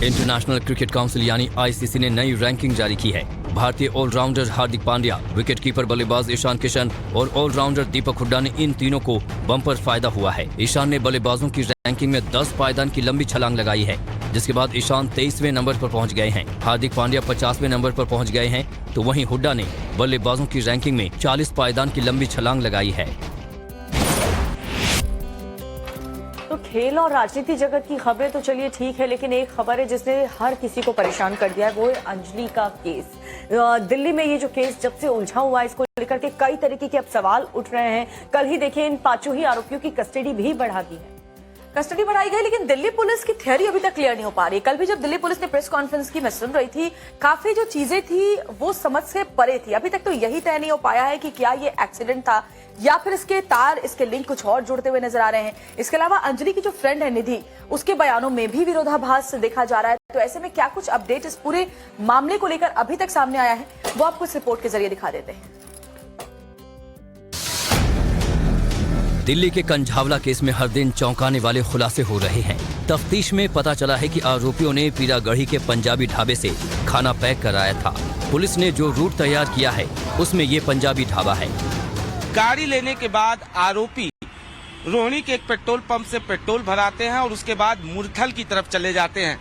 इंटरनेशनल क्रिकेट काउंसिल यानी आईसीसी ने नई रैंकिंग जारी की है। भारतीय ऑलराउंडर हार्दिक पांड्या, विकेटकीपर बल्लेबाज ईशान किशन और ऑलराउंडर दीपक हुड्डा ने इन तीनों को बम्पर फायदा हुआ है। ईशान ने बल्लेबाजों की रैंकिंग में 10 पायदान की लंबी छलांग लगाई है, जिसके बाद ईशान 23वें नंबर पर पहुंच गए हैं। हार्दिक पांड्या 50वें नंबर पर पहुंच गए हैं, तो वहीं हुड्डा ने बल्लेबाजों की रैंकिंग में 40 पायदान की लंबी छलांग लगाई है। तो खेल और राजनीति जगत की खबरें तो चलिए ठीक है, लेकिन एक खबर है जिसने हर किसी को परेशान कर दिया है, वो है अंजलि का केस। दिल्ली में ये जो केस जब से उलझा हुआ है, इसको लेकर के कई तरीके के अब सवाल उठ रहे हैं। कल ही देखिए इन 5 ही आरोपियों की कस्टडी भी बढ़ा दी है। कस्टडी बढ़ाई गई, लेकिन दिल्ली पुलिस की थ्योरी अभी तक क्लियर नहीं हो पा रही। कल भी जब दिल्ली पुलिस ने प्रेस कॉन्फ्रेंस की, मैं सुन रही थी, काफी जो चीजें थी वो समझ से परे थी। अभी तक तो यही तय नहीं हो पाया है कि क्या ये एक्सीडेंट था या फिर इसके तार, इसके लिंक कुछ और जुड़ते हुए नजर आ रहे हैं। इसके अलावा अंजलि की जो फ्रेंड है निधि, उसके बयानों में भी विरोधाभास देखा जा रहा है। तो ऐसे में क्या कुछ अपडेट इस पूरे मामले को लेकर अभी तक सामने आया है, वो आपको इस रिपोर्ट के जरिए दिखा देते हैं। दिल्ली के कंझावला केस में हर दिन चौंकाने वाले खुलासे हो रहे हैं। तफ्तीश में पता चला है कि आरोपियों ने पीरागढ़ी के पंजाबी ढाबे से खाना पैक कराया था। पुलिस ने जो रूट तैयार किया है उसमें ये पंजाबी ढाबा है। गाड़ी लेने के बाद आरोपी रोहिणी के एक पेट्रोल पंप से पेट्रोल भराते हैं और उसके बाद मुरथल की तरफ चले जाते हैं,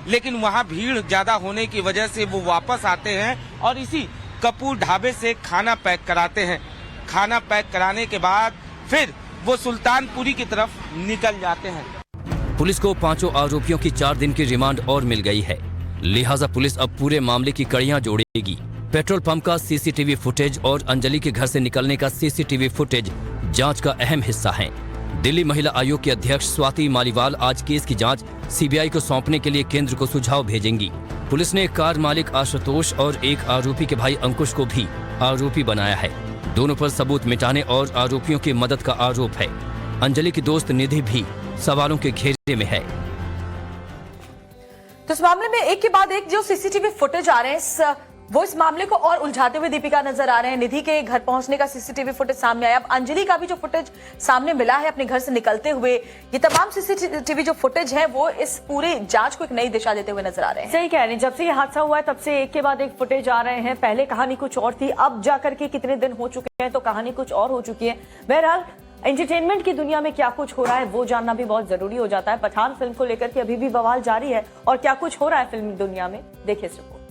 लेकिन वहां भीड़ ज्यादा होने की वजह से वो वापस आते हैं और इसी कपूर ढाबे से खाना पैक कराते हैं। खाना पैक कराने के बाद फिर वो सुल्तानपुरी की तरफ निकल जाते हैं। पुलिस को 5 आरोपियों की 4 दिन की रिमांड और मिल गई है, लिहाजा पुलिस अब पूरे मामले की कड़ियां जोड़ेगी। पेट्रोल पंप का सीसीटीवी फुटेज और अंजलि के घर से निकलने का सीसीटीवी फुटेज जांच का अहम हिस्सा हैं। दिल्ली महिला आयोग की अध्यक्ष स्वाति मालीवाल आज केस की जांच सीबीआई को सौंपने के लिए केंद्र को सुझाव भेजेंगी। पुलिस ने कार मालिक आशुतोष और एक आरोपी के भाई अंकुश को भी आरोपी बनाया है। दोनों पर सबूत मिटाने और आरोपियों की मदद का आरोप है। अंजलि की दोस्त निधि भी सवालों के घेरे में है। तो इस मामले में एक के बाद एक जो सीसीटीवी फुटेज आ रहे हैं, वो इस मामले को और उलझाते हुए दीपिका नजर आ रहे हैं। निधि के घर पहुंचने का सीसीटीवी फुटेज सामने आया। अब अंजलि का भी जो फुटेज सामने मिला है अपने घर से निकलते हुए, ये तमाम सीसीटीवी जो फुटेज है वो इस पूरे जांच को एक नई दिशा देते हुए नजर आ रहे हैं। सही कह रहे हैं, जब से ये हादसा हुआ है तब से एक के बाद एक फुटेज आ रहे हैं। पहले कहानी कुछ और थी, अब जाकर के कितने दिन हो चुके हैं तो कहानी कुछ और हो चुकी है। बहरहाल एंटरटेनमेंट की दुनिया में क्या कुछ हो रहा है वो जानना भी बहुत जरूरी हो जाता है। पठान फिल्म को लेकर के अभी भी बवाल जारी है और क्या कुछ हो रहा है फिल्मी दुनिया में, देखिए इस रिपोर्ट।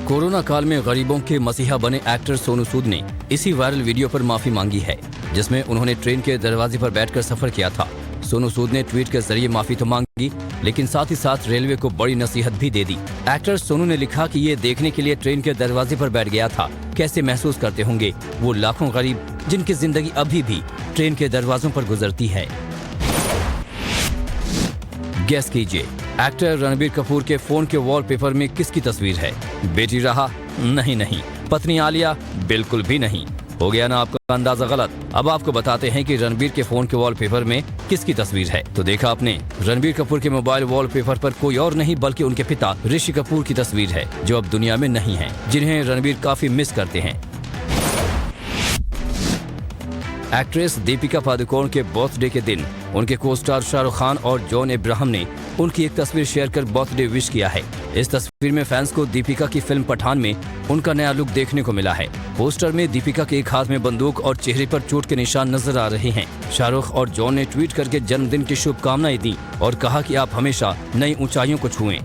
कोरोना काल में गरीबों के मसीहा बने एक्टर सोनू सूद ने इसी वायरल वीडियो पर माफी मांगी है, जिसमें उन्होंने ट्रेन के दरवाजे पर बैठकर सफर किया था। सोनू सूद ने ट्वीट के जरिए माफी तो मांगी, लेकिन साथ ही साथ रेलवे को बड़ी नसीहत भी दे दी। एक्टर सोनू ने लिखा कि ये देखने के लिए ट्रेन के दरवाजे पर बैठ गया था, कैसे महसूस करते होंगे वो लाखों गरीब जिनकी जिंदगी अभी भी ट्रेन के दरवाजों पर गुजरती है। गेस कीजिए, एक्टर रणबीर कपूर के फोन के वॉलपेपर में किसकी तस्वीर है? बेटी राहा? नहीं। पत्नी आलिया? बिल्कुल भी नहीं। हो गया ना आपका अंदाजा गलत। अब आपको बताते हैं कि रणबीर के फोन के वॉलपेपर में किसकी तस्वीर है। तो देखा आपने, रणबीर कपूर के मोबाइल वॉलपेपर पर कोई और नहीं बल्कि उनके पिता ऋषि कपूर की तस्वीर है, जो अब दुनिया में नहीं है, जिन्हें रणबीर काफी मिस करते हैं। एक्ट्रेस दीपिका पादुकोण के बर्थडे के दिन उनके को स्टार शाहरुख खान और जॉन अब्राहम ने उनकी एक तस्वीर शेयर कर बर्थडे विश किया है। इस तस्वीर में फैंस को दीपिका की फिल्म पठान में उनका नया लुक देखने को मिला है। पोस्टर में दीपिका के एक हाथ में बंदूक और चेहरे पर चोट के निशान नजर आ रहे हैं। शाहरुख और जॉन ने ट्वीट करके जन्मदिन की शुभकामनाएं दी और कहा कि आप हमेशा नई ऊंचाइयों को छुएं।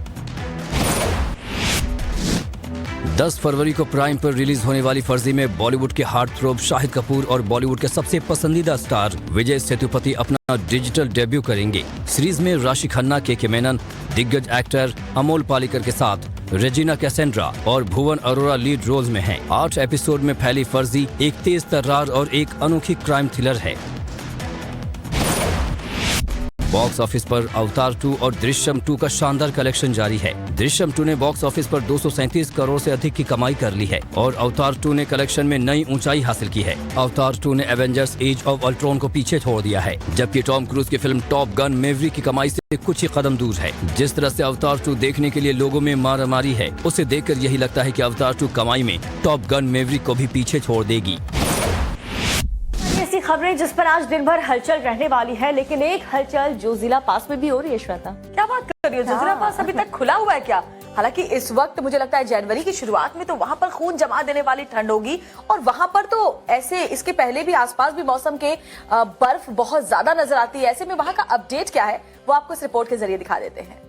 10 फरवरी को प्राइम पर रिलीज होने वाली फर्जी में बॉलीवुड के हार्ट थ्रोब शाहिद कपूर और बॉलीवुड के सबसे पसंदीदा स्टार विजय सेतुपति अपना डिजिटल डेब्यू करेंगे। सीरीज में राशि खन्ना, के मेनन, दिग्गज एक्टर अमोल पालेकर के साथ रेजिना कैसेंड्रा और भुवन अरोरा लीड रोल्स में हैं। 8 एपिसोड में फैली फर्जी एक तेज तर्रार और एक अनोखी क्राइम थ्रिलर है। बॉक्स ऑफिस पर अवतार 2 और दृश्यम 2 का शानदार कलेक्शन जारी है। दृश्यम 2 ने बॉक्स ऑफिस पर 237 करोड़ से अधिक की कमाई कर ली है और अवतार 2 ने कलेक्शन में नई ऊंचाई हासिल की है। अवतार 2 ने एवेंजर्स एज ऑफ अल्ट्रॉन को पीछे छोड़ दिया है, जबकि टॉम क्रूज की फिल्म टॉप गन मैवरिक की कमाई से कुछ ही कदम दूर है। जिस तरह से अवतार 2 देखने के लिए लोगों में मारामारी है, उसे देखकर यही लगता है कि अवतार 2 कमाई में टॉप गन मैवरिक को भी पीछे छोड़ देगी। ऐसी खबरें जिस पर आज दिन भर हलचल रहने वाली है, लेकिन एक हलचल जोजिला पास में भी हो रही है। श्वेता, क्या बात कर रही हो? जोजिला पास अभी तक खुला हुआ है क्या? हालांकि इस वक्त मुझे लगता है जनवरी की शुरुआत में तो वहां पर खून जमा देने वाली ठंड होगी और वहां पर तो ऐसे इसके पहले भी आसपास भी मौसम के बर्फ बहुत ज्यादा नजर आती है। ऐसे में वहां का अपडेट क्या है वो आपको इस रिपोर्ट के जरिए दिखा देते हैं।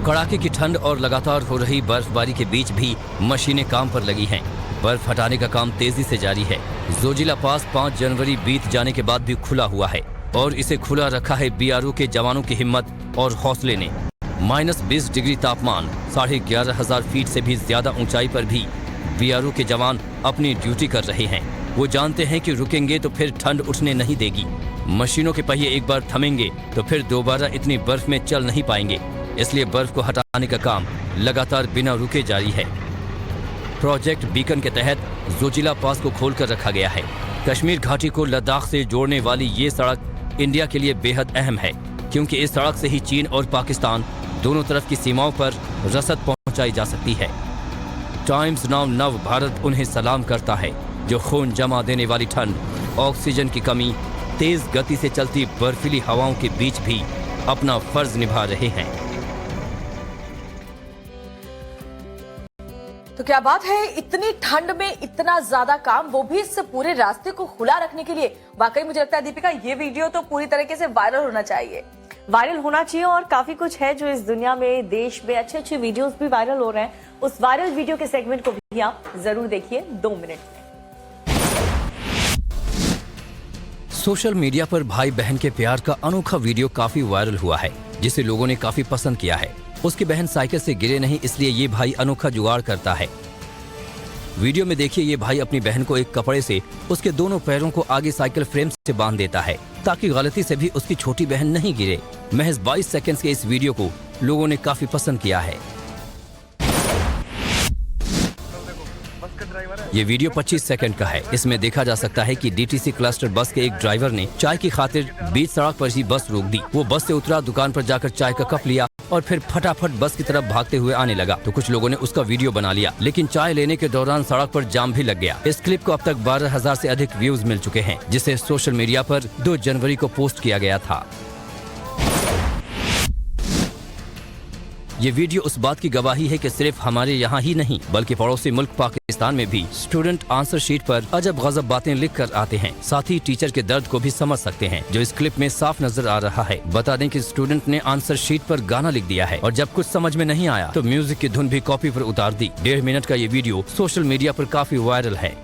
कड़ाके की ठंड और लगातार हो रही बर्फबारी के बीच भी मशीनें काम पर लगी हैं। बर्फ हटाने का काम तेजी से जारी है। जोजिला पास 5 जनवरी बीत जाने के बाद भी खुला हुआ है और इसे खुला रखा है बीआरओ के जवानों की हिम्मत और हौसले ने। -20 डिग्री तापमान, 11,500 फीट से भी ज्यादा ऊंचाई पर भी बीआरओ के जवान अपनी ड्यूटी कर रहे हैं। वो जानते हैं कि रुकेंगे तो फिर ठंड उठने नहीं देगी। मशीनों के पहिए एक बार थमेंगे तो फिर दोबारा इतनी बर्फ में चल नहीं पाएंगे, इसलिए बर्फ को हटाने का काम लगातार बिना रुके जारी है। प्रोजेक्ट बीकन के तहत जोजिला पास को खोलकर रखा गया है। कश्मीर घाटी को लद्दाख से जोड़ने वाली ये सड़क इंडिया के लिए बेहद अहम है, क्योंकि इस सड़क से ही चीन और पाकिस्तान दोनों तरफ की सीमाओं पर रसद पहुंचाई जा सकती है। टाइम्स नाउ नव भारत उन्हें सलाम करता है जो खून जमा देने वाली ठंड, ऑक्सीजन की कमी, तेज गति से चलती बर्फीली हवाओं के बीच भी अपना फर्ज निभा रहे हैं। तो क्या बात है, इतनी ठंड में इतना ज्यादा काम, वो भी इस पूरे रास्ते को खुला रखने के लिए। वाकई मुझे लगता है दीपिका, ये वीडियो तो पूरी तरीके से वायरल होना चाहिए। वायरल होना चाहिए और काफी कुछ है जो इस दुनिया में, देश में अच्छे अच्छे वीडियोस भी वायरल हो रहे हैं। उस वायरल वीडियो के सेगमेंट को भी आप जरूर देखिए 2 मिनट में। सोशल मीडिया पर भाई बहन के प्यार का अनोखा वीडियो काफी वायरल हुआ है, जिसे लोगों ने काफी पसंद किया है। उसकी बहन साइकिल से गिरे नहीं, इसलिए ये भाई अनोखा जुगाड़ करता है। वीडियो में देखिए, ये भाई अपनी बहन को एक कपड़े से उसके दोनों पैरों को आगे साइकिल फ्रेम से बांध देता है, ताकि गलती से भी उसकी छोटी बहन नहीं गिरे। महज 22 सेकंड्स के इस वीडियो को लोगों ने काफी पसंद किया है। ये वीडियो 25 सेकंड का है। इसमें देखा जा सकता है कि डीटीसी क्लस्टर बस के एक ड्राइवर ने चाय की खातिर बीच सड़क पर ही बस रोक दी। वो बस से उतरा, दुकान पर जाकर चाय का कप लिया और फिर फटाफट बस की तरफ भागते हुए आने लगा। तो कुछ लोगों ने उसका वीडियो बना लिया, लेकिन चाय लेने के दौरान सड़क पर जाम भी लग गया। इस क्लिप को अब तक 12,000 से अधिक व्यूज मिल चुके हैं, जिसे सोशल मीडिया पर 2 जनवरी को पोस्ट किया गया था। ये वीडियो उस बात की गवाही है कि सिर्फ हमारे यहाँ ही नहीं, बल्कि पड़ोसी मुल्क पाकिस्तान में भी स्टूडेंट आंसर शीट पर अजब गजब बातें लिख कर आते हैं। साथ ही टीचर के दर्द को भी समझ सकते हैं, जो इस क्लिप में साफ नजर आ रहा है। बता दें कि स्टूडेंट ने आंसर शीट पर गाना लिख दिया है और जब कुछ समझ में नहीं आया तो म्यूजिक की धुन भी कॉपी पर उतार दी। 1.5 मिनट का ये वीडियो सोशल मीडिया पर काफी वायरल है।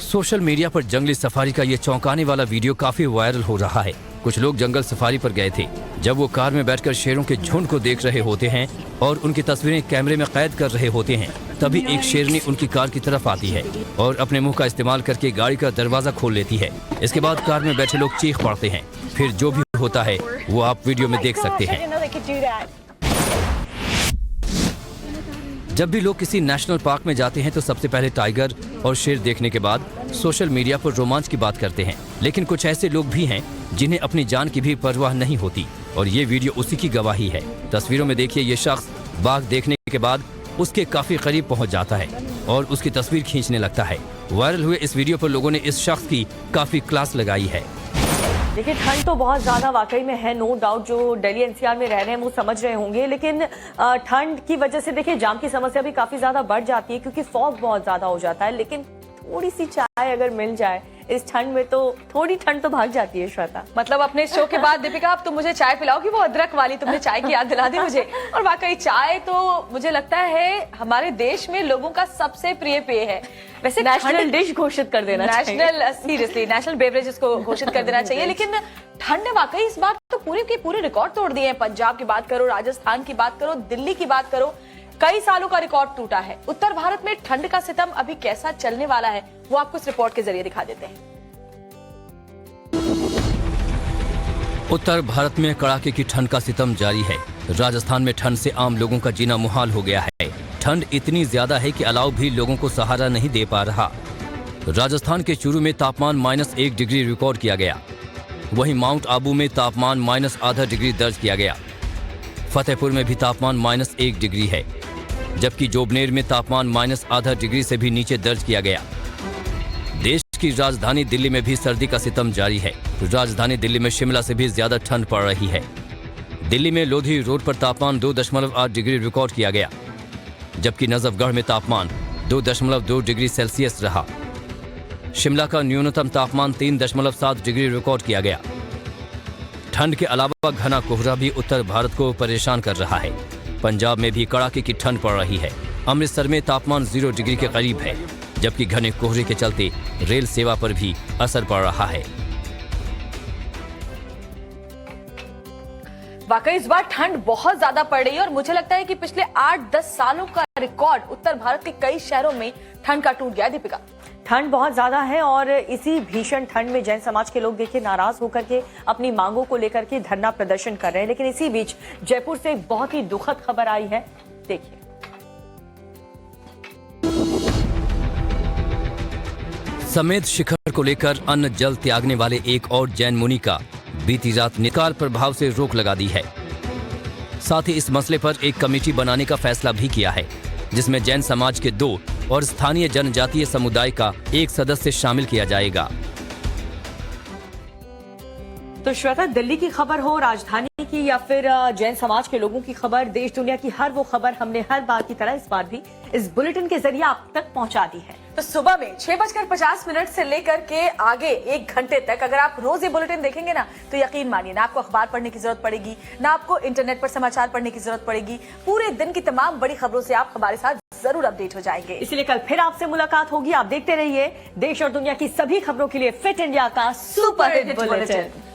सोशल मीडिया पर जंगली सफारी का ये चौंकाने वाला वीडियो काफी वायरल हो रहा है। कुछ लोग जंगल सफारी पर गए थे। जब वो कार में बैठकर शेरों के झुंड को देख रहे होते हैं और उनकी तस्वीरें कैमरे में कैद कर रहे होते हैं, तभी एक शेरनी उनकी कार की तरफ आती है और अपने मुंह का इस्तेमाल करके गाड़ी का दरवाजा खोल लेती है। इसके बाद कार में बैठे लोग चीख पड़ते हैं। फिर जो भी होता है वो आप वीडियो में देख सकते हैं। जब भी लोग किसी नेशनल पार्क में जाते हैं तो सबसे पहले टाइगर और शेर देखने के बाद सोशल मीडिया पर रोमांच की बात करते हैं, लेकिन कुछ ऐसे लोग भी हैं जिन्हें अपनी जान की भी परवाह नहीं होती, और ये वीडियो उसी की गवाही है। तस्वीरों में देखिए, ये शख्स बाघ देखने के बाद उसके काफी करीब पहुंच जाता है और उसकी तस्वीर खींचने लगता है। वायरल हुए इस वीडियो पर लोगों ने इस शख्स की काफी क्लास लगाई है। देखिए, ठंड तो बहुत ज्यादा वाकई में है, नो डाउट। जो दिल्ली एनसीआर में रह रहे हैं वो समझ रहे होंगे, लेकिन ठंड की वजह से देखिए जाम की समस्या भी काफी ज्यादा बढ़ जाती है, क्योंकि फॉग बहुत ज्यादा हो जाता है। लेकिन थोड़ी सी चाय अगर मिल जाए इस ठंड में तो थोड़ी ठंड तो भाग जाती है। श्वेता, मतलब अपने शो के बाद दीपिका अब तुम मुझे चाय पिलाओगी, वो अदरक वाली, तुमने चाय की याद दिला दी मुझे। और वाकई चाय तो मुझे लगता है हमारे देश में लोगों का सबसे प्रिय पेय है। वैसे नेशनल डिश घोषित कर देना चाहिए, सीरियसली नेशनल बेवरेजेस को घोषित कर देना चाहिए। लेकिन ठंड ने वाकई इस बार तो पूरे के पूरे रिकॉर्ड तोड़ दिए हैं। पंजाब की बात करो, राजस्थान की बात करो, दिल्ली की बात करो, कई सालों का रिकॉर्ड टूटा है। उत्तर भारत में ठंड का सितम अभी कैसा चलने वाला है वो आपको इस रिपोर्ट के जरिए दिखा देते हैं। उत्तर भारत में कड़ाके की ठंड का सितम जारी है। राजस्थान में ठंड से आम लोगों का जीना मुहाल हो गया है। ठंड इतनी ज्यादा है कि अलाव भी लोगों को सहारा नहीं दे पा रहा। राजस्थान के चूरू में तापमान -1 डिग्री रिकॉर्ड किया गया। वहीं माउंट आबू में तापमान -0.5 डिग्री दर्ज किया गया। फतेहपुर में भी तापमान -1 डिग्री है, जबकि जोबनेर में तापमान -0.5 डिग्री से भी नीचे दर्ज किया गया। देश की राजधानी दिल्ली में भी सर्दी का सितम जारी है। राजधानी दिल्ली में शिमला से भी ज्यादा ठंड पड़ रही है। दिल्ली में लोधी रोड पर तापमान 2.8 डिग्री रिकॉर्ड किया गया, जबकि नजफगढ़ में तापमान 2.2 डिग्री सेल्सियस रहा। शिमला का न्यूनतम तापमान 3.7 डिग्री रिकॉर्ड किया गया। ठंड के अलावा घना कोहरा भी उत्तर भारत को परेशान कर रहा है। पंजाब में भी कड़ाके की ठंड पड़ रही है। अमृतसर में तापमान 0 डिग्री के करीब है, जबकि घने कोहरे के चलते रेल सेवा पर भी असर पड़ रहा है। वाकई इस बार ठंड बहुत ज्यादा पड़ रही है और मुझे लगता है कि पिछले 8-10 सालों का रिकॉर्ड उत्तर भारत के कई शहरों में ठंड का टूट गया। दीपिका, ठंड बहुत ज्यादा है और इसी भीषण ठंड में जैन समाज के लोग देखिए नाराज होकर के अपनी मांगों को लेकर के धरना प्रदर्शन कर रहे हैं। लेकिन इसी बीच जयपुर से एक बहुत ही दुखद खबर आई है, देखिए। समेत शिखर को लेकर अन्न जल त्यागने वाले एक और जैन मुनि का बीती रात निकाल प्रभाव से रोक लगा दी है। साथ ही इस मसले पर एक कमेटी बनाने का फैसला भी किया है, जिसमें जैन समाज के 2 और स्थानीय जनजातीय समुदाय का 1 सदस्य शामिल किया जाएगा। तो श्वेता, दिल्ली की खबर हो, राजधानी की या फिर जैन समाज के लोगों की खबर, देश दुनिया की हर वो खबर हमने हर बार की तरह इस बार भी इस बुलेटिन के जरिए आप तक पहुंचा दी है। तो सुबह में 6:50 से लेकर के आगे 1 घंटे तक अगर आप रोज ये बुलेटिन देखेंगे ना, तो यकीन मानिए ना आपको अखबार पढ़ने की जरूरत पड़ेगी, ना आपको इंटरनेट पर समाचार पढ़ने की जरूरत पड़ेगी। पूरे दिन की तमाम बड़ी खबरों से आप हमारे साथ जरूर अपडेट हो जाएंगे। इसलिए कल फिर आपसे मुलाकात होगी। आप देखते रहिए देश और दुनिया की सभी खबरों के लिए फिट इंडिया का सुपर हिट बुलेटिन।